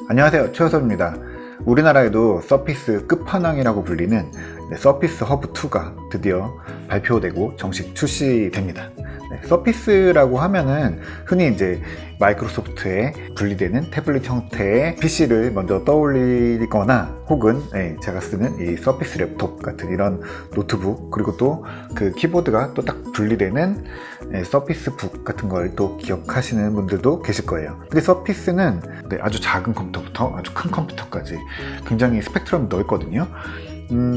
안녕하세요, 최호섭입니다. 우리나라에도 서피스 끝판왕이라고 불리는 서피스 허브 2가 드디어 발표되고 정식 출시됩니다. 서피스라고 하면은 흔히 이제 마이크로소프트에 분리되는 태블릿 형태의 PC를 먼저 떠올리거나 혹은 제가 쓰는 이 서피스 랩톱 같은 이런 노트북, 그리고 또 그 키보드가 또 딱 분리되는 서피스 북 같은 걸 또 기억하시는 분들도 계실 거예요. 근데 서피스는 아주 작은 컴퓨터부터 아주 큰 컴퓨터까지 굉장히 스펙트럼이 넓거든요.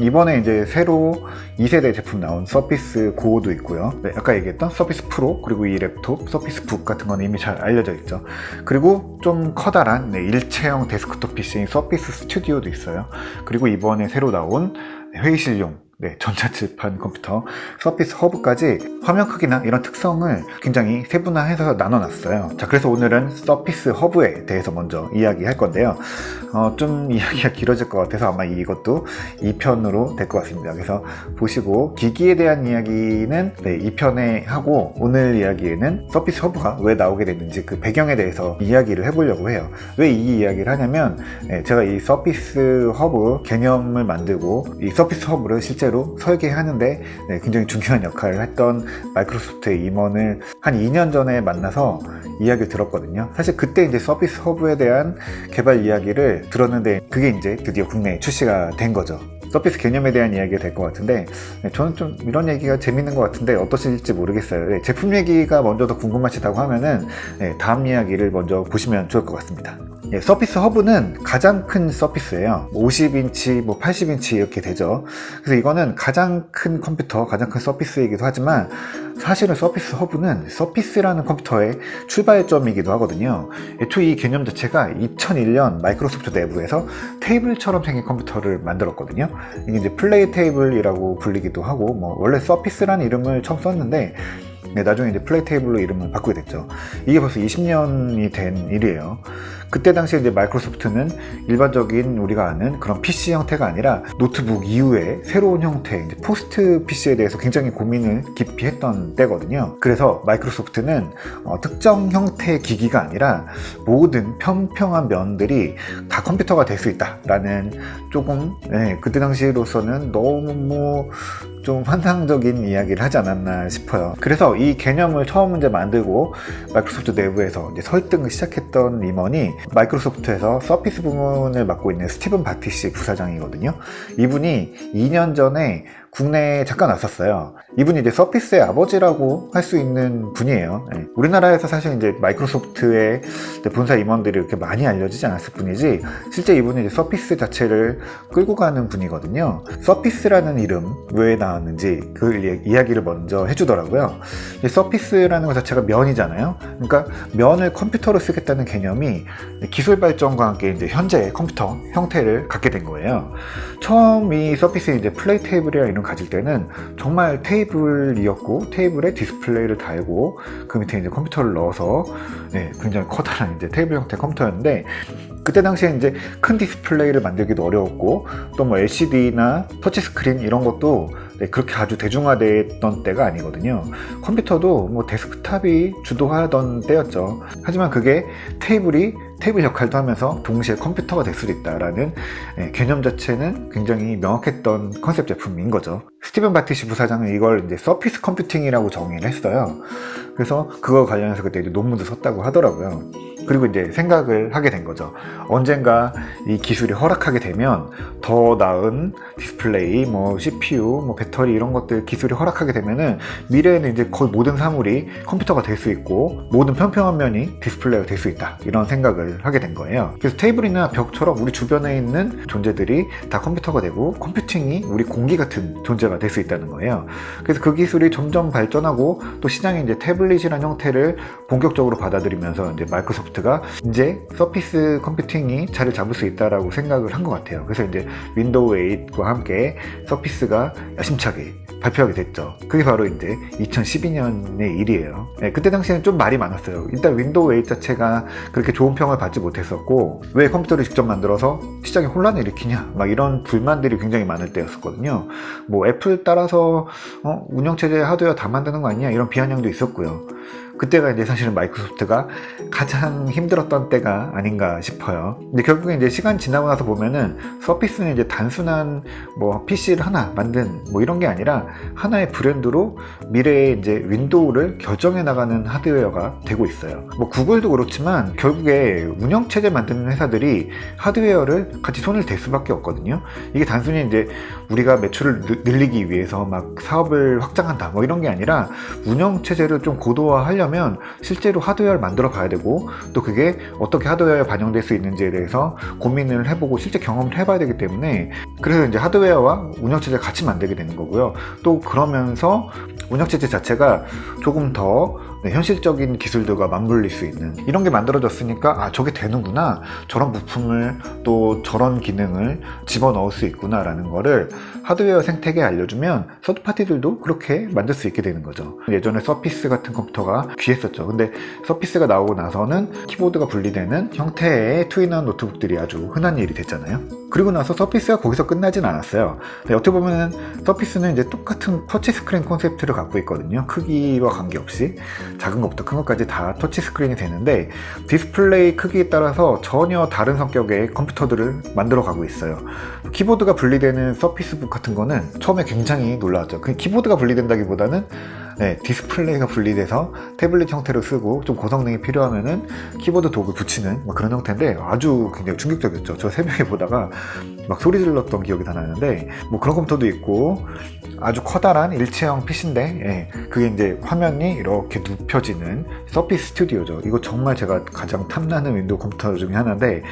이번에 이제 새로 2세대 제품 나온 서피스 고도 있고요. 아까 얘기했던 서피스 프로, 그리고 이 랩톱 서피스 북 같은 건 이미 잘 알려져 있죠. 그리고 좀 커다란 일체형 데스크톱 PC인 서피스 스튜디오도 있어요. 그리고 이번에 새로 나온 회의실용 전자칠판 컴퓨터 서피스 허브까지 화면 크기나 이런 특성을 굉장히 세분화해서 나눠놨어요. 자, 그래서 오늘은 서피스 허브에 대해서 먼저 이야기할 건데요. 좀 이야기가 길어질 것 같아서 아마 이것도 2편으로 될 것 같습니다. 그래서 보시고 기기에 대한 이야기는 2편에 하고, 오늘 이야기에는 서피스 허브가 왜 나오게 됐는지 그 배경에 대해서 이야기를 해보려고 해요. 왜 이 이야기를 하냐면 제가 이 서피스 허브 개념을 만들고 이 서피스 허브를 실제로 설계하는데 굉장히 중요한 역할을 했던 마이크로소프트의 임원을 한 2년 전에 만나서 이야기를 들었거든요. 사실 그때 이제 서피스 허브에 대한 개발 이야기를 들었는데 그게 이제 드디어 국내에 출시가 된 거죠. 서피스 개념에 대한 이야기가 될 것 같은데 저는 좀 이런 얘기가 재밌는 것 같은데 어떠실지 모르겠어요. 제품 얘기가 먼저 더 궁금하시다고 하면은 다음 이야기를 먼저 보시면 좋을 것 같습니다. 서피스 허브는 가장 큰 서피스예요. 50인치, 80인치 이렇게 되죠. 그래서 이거는 가장 큰 컴퓨터, 가장 큰 서피스이기도 하지만 사실은 서피스 허브는 서피스라는 컴퓨터의 출발점이기도 하거든요. 애초에 이 개념 자체가 2001년 마이크로소프트 내부에서 테이블처럼 생긴 컴퓨터를 만들었거든요. 이게 이제 플레이 테이블이라고 불리기도 하고, 원래 서피스라는 이름을 처음 썼는데 나중에 이제 플레이 테이블로 이름을 바꾸게 됐죠. 이게 벌써 20년이 된 일이에요. 그때 당시에 이제 마이크로소프트는 일반적인 우리가 아는 그런 PC 형태가 아니라 노트북 이후에 새로운 형태, 이제 포스트 PC에 대해서 굉장히 고민을 깊이 했던 때거든요. 그래서 마이크로소프트는 특정 형태의 기기가 아니라 모든 평평한 면들이 다 컴퓨터가 될 수 있다라는 조금 그때 당시로서는 너무 좀 환상적인 이야기를 하지 않았나 싶어요. 그래서 이 개념을 처음 이제 만들고 마이크로소프트 내부에서 이제 설득을 시작했던 임원이 마이크로소프트에서 서피스 부문을 맡고 있는 스티븐 바티시 부사장이거든요. 이분이 2년 전에 국내에 잠깐 왔었어요. 이분이 이제 서피스의 아버지라고 할 수 있는 분이에요. 우리나라에서 사실 이제 마이크로소프트의 본사 임원들이 이렇게 많이 알려지지 않았을 뿐이지 실제 이분이 이제 서피스 자체를 끌고 가는 분이거든요. 서피스라는 이름 왜 나왔는지 그 이야기를 먼저 해주더라고요. 서피스라는 것 자체가 면이잖아요. 그러니까 면을 컴퓨터로 쓰겠다는 개념이 기술 발전과 함께 이제 현재의 컴퓨터 형태를 갖게 된 거예요. 처음 이 서피스 이제 플레이 테이블이나 이런 가질 때는 정말 테이블이었고 테이블에 디스플레이를 달고 그 밑에 이제 컴퓨터를 넣어서 굉장히 커다란 이제 테이블 형태의 컴퓨터였는데 그때 당시에 이제 큰 디스플레이를 만들기도 어려웠고 또 LCD나 터치스크린 이런 것도 그렇게 아주 대중화됐던 때가 아니거든요. 컴퓨터도 데스크탑이 주도하던 때였죠. 하지만 그게 테이블 역할도 하면서 동시에 컴퓨터가 될 수도 있다라는 개념 자체는 굉장히 명확했던 컨셉 제품인 거죠. 스티븐 바티시 부사장은 이걸 이제 서피스 컴퓨팅이라고 정의를 했어요. 그래서 그거 관련해서 그때 이제 논문도 썼다고 하더라고요. 그리고 이제 생각을 하게 된 거죠. 언젠가 이 기술이 허락하게 되면 더 나은 디스플레이, CPU, 배터리 이런 것들 기술이 허락하게 되면은 미래에는 이제 거의 모든 사물이 컴퓨터가 될 수 있고 모든 평평한 면이 디스플레이가 될 수 있다. 이런 생각을 하게 된 거예요. 그래서 테이블이나 벽처럼 우리 주변에 있는 존재들이 다 컴퓨터가 되고 컴퓨팅이 우리 공기 같은 존재가 될 수 있다는 거예요. 그래서 그 기술이 점점 발전하고 또 시장에 이제 태블릿이라는 형태를 본격적으로 받아들이면서 이제 마이크로소프트가 이제 서피스 컴퓨팅이 자리를 잡을 수 있다라고 생각을 한 것 같아요. 그래서 이제 윈도우 8과 함께 서피스가 야심차게 발표하게 됐죠. 그게 바로 이제 2012년의 일이에요. 그때 당시에는 좀 말이 많았어요. 일단 윈도우 8 자체가 그렇게 좋은 평을 받지 못했었고 왜 컴퓨터를 직접 만들어서 시장에 혼란을 일으키냐 이런 불만들이 굉장히 많을 때였었거든요. 애플 따라서 운영체제 하드웨어 다 만드는 거 아니냐 이런 비아냥도 있었고요. 그때가 이제 사실은 마이크로소프트가 가장 힘들었던 때가 아닌가 싶어요. 근데 결국에 이제 시간 지나고 나서 보면은 서피스는 이제 단순한 뭐 PC를 하나 만든 뭐 이런 게 아니라 하나의 브랜드로 미래의 이제 윈도우를 결정해 나가는 하드웨어가 되고 있어요. 뭐 구글도 그렇지만 결국에 운영체제 만드는 회사들이 하드웨어를 같이 손을 댈 수밖에 없거든요. 이게 단순히 이제 우리가 매출을 늘리기 위해서 막 사업을 확장한다 뭐 이런 게 아니라 운영체제를 좀 고도화하려면 실제로 하드웨어를 만들어 봐야 되고, 또 그게 어떻게 하드웨어에 반영될 수 있는지에 대해서 고민을 해보고 실제 경험을 해봐야 되기 때문에, 그래서 이제 하드웨어와 운영체제를 같이 만들게 되는 거고요. 또 그러면서 운영체제 자체가 조금 더 현실적인 기술들과 맞물릴 수 있는 이런 게 만들어졌으니까, 아 저게 되는구나, 저런 부품을 또 저런 기능을 집어넣을 수 있구나 라는 거를 하드웨어 생태계에 알려주면 서드파티들도 그렇게 만들 수 있게 되는 거죠. 예전에 서피스 같은 컴퓨터가 귀했었죠. 근데 서피스가 나오고 나서는 키보드가 분리되는 형태의 투인원 노트북들이 아주 흔한 일이 됐잖아요. 그리고 나서 서피스가 거기서 끝나진 않았어요. 어떻게 보면 서피스는 이제 똑같은 터치스크린 콘셉트를 갖고 있거든요. 크기와 관계없이 작은 것부터 큰 것까지 다 터치스크린이 되는데, 디스플레이 크기에 따라서 전혀 다른 성격의 컴퓨터들을 만들어 가고 있어요. 키보드가 분리되는 서피스북 같은 거는 처음에 굉장히 놀라웠죠. 그 키보드가 분리된다기보다는 디스플레이가 분리돼서 태블릿 형태로 쓰고 좀 고성능이 필요하면은 키보드 독을 붙이는 뭐 그런 형태인데, 아주 굉장히 충격적이었죠. 저 새벽에 보다가 막 소리 질렀던 기억이 다 나는데, 뭐 그런 컴퓨터도 있고, 아주 커다란 일체형 PC인데 그게 이제 화면이 이렇게 눕혀지는 서피스 스튜디오죠. 이거 정말 제가 가장 탐나는 윈도우 컴퓨터 중에 하나인데,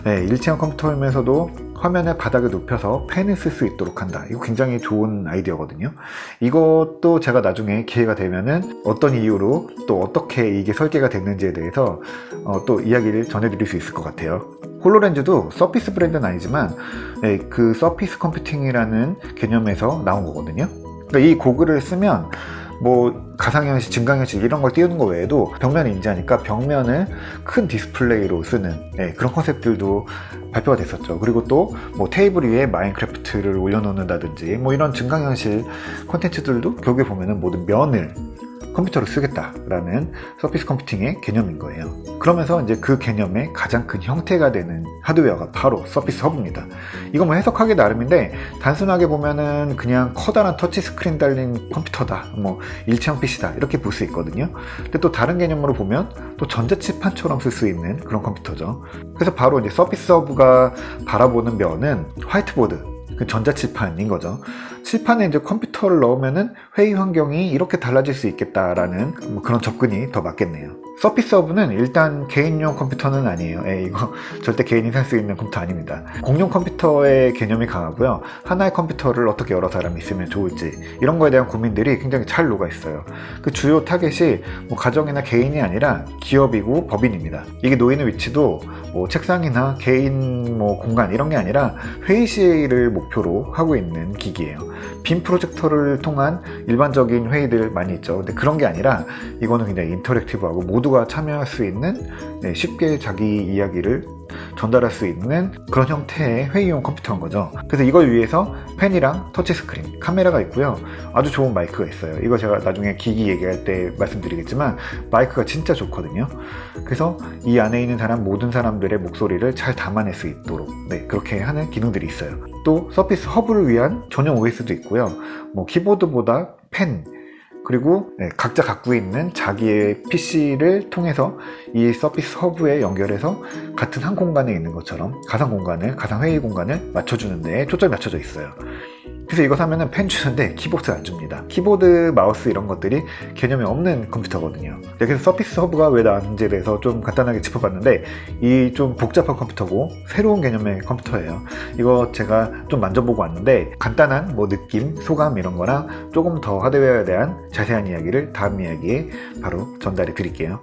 일체형 컴퓨터이면서도 화면을 바닥에 눕혀서 펜을 쓸 수 있도록 한다. 이거 굉장히 좋은 아이디어거든요. 이것도 제가 나중에 기회가 되면은 어떤 이유로 또 어떻게 이게 설계가 됐는지에 대해서 또 이야기를 전해드릴 수 있을 것 같아요. 홀로렌즈도 서피스 브랜드는 아니지만 그 서피스 컴퓨팅이라는 개념에서 나온 거거든요. 그러니까 이 고글을 쓰면 뭐 가상현실, 증강현실 이런 걸 띄우는 거 외에도 벽면을 인지하니까 벽면을 큰 디스플레이로 쓰는 그런 컨셉들도 발표가 됐었죠. 그리고 또 뭐 테이블 위에 마인크래프트를 올려놓는다든지 뭐 이런 증강현실 콘텐츠들도 결국에 보면은 모든 면을 컴퓨터로 쓰겠다라는 서피스 컴퓨팅의 개념인 거예요. 그러면서 이제 그 개념의 가장 큰 형태가 되는 하드웨어가 바로 서피스 허브입니다. 이거 뭐 해석하기 나름인데, 단순하게 보면은 그냥 커다란 터치 스크린 달린 컴퓨터다, 뭐 일체형 PC다 이렇게 볼 수 있거든요. 근데 또 다른 개념으로 보면 또 전자칠판처럼 쓸 수 있는 그런 컴퓨터죠. 그래서 바로 이제 서피스 허브가 바라보는 면은 화이트보드, 그 전자칠판인 거죠. 칠판에 이제 컴퓨터를 넣으면은 회의 환경이 이렇게 달라질 수 있겠다라는 뭐 그런 접근이 더 맞겠네요. 서피스 허브는 일단 개인용 컴퓨터는 아니에요. 이거 절대 개인이 살 수 있는 컴퓨터 아닙니다. 공용 컴퓨터의 개념이 강하고요. 하나의 컴퓨터를 어떻게 여러 사람이 있으면 좋을지 이런 거에 대한 고민들이 굉장히 잘 녹아 있어요. 그 주요 타겟이 뭐 가정이나 개인이 아니라 기업이고 법인입니다. 이게 놓이는 위치도 뭐 책상이나 개인 뭐 공간 이런 게 아니라 회의실을 목표로 하고 있는 기기예요. 빔 프로젝터를 통한 일반적인 회의들 많이 있죠. 근데 그런 게 아니라 이거는 굉장히 인터랙티브하고 모두가 참여할 수 있는 쉽게 자기 이야기를 전달할 수 있는 그런 형태의 회의용 컴퓨터인 거죠. 그래서 이걸 위해서 펜이랑 터치스크린, 카메라가 있고요. 아주 좋은 마이크가 있어요. 이거 제가 나중에 기기 얘기할 때 말씀드리겠지만 마이크가 진짜 좋거든요. 그래서 이 안에 있는 모든 사람들의 목소리를 잘 담아낼 수 있도록 그렇게 하는 기능들이 있어요. 또 서피스 허브를 위한 전용 OS도 있고요. 뭐 키보드보다 펜, 그리고 각자 갖고 있는 자기의 PC를 통해서 이 서피스 허브에 연결해서 같은 한 공간에 있는 것처럼 가상 회의 공간을 맞춰주는 데 초점이 맞춰져 있어요. 그래서 이거 사면은 펜 주는데 키보드 안 줍니다. 키보드, 마우스 이런 것들이 개념이 없는 컴퓨터거든요. 그래서 서피스 허브가 왜 나왔는지에 대해서 좀 간단하게 짚어봤는데, 이 좀 복잡한 컴퓨터고 새로운 개념의 컴퓨터예요. 이거 제가 좀 만져보고 왔는데 간단한 뭐 느낌, 소감 이런 거랑 조금 더 하드웨어에 대한 자세한 이야기를 다음 이야기에 바로 전달해 드릴게요.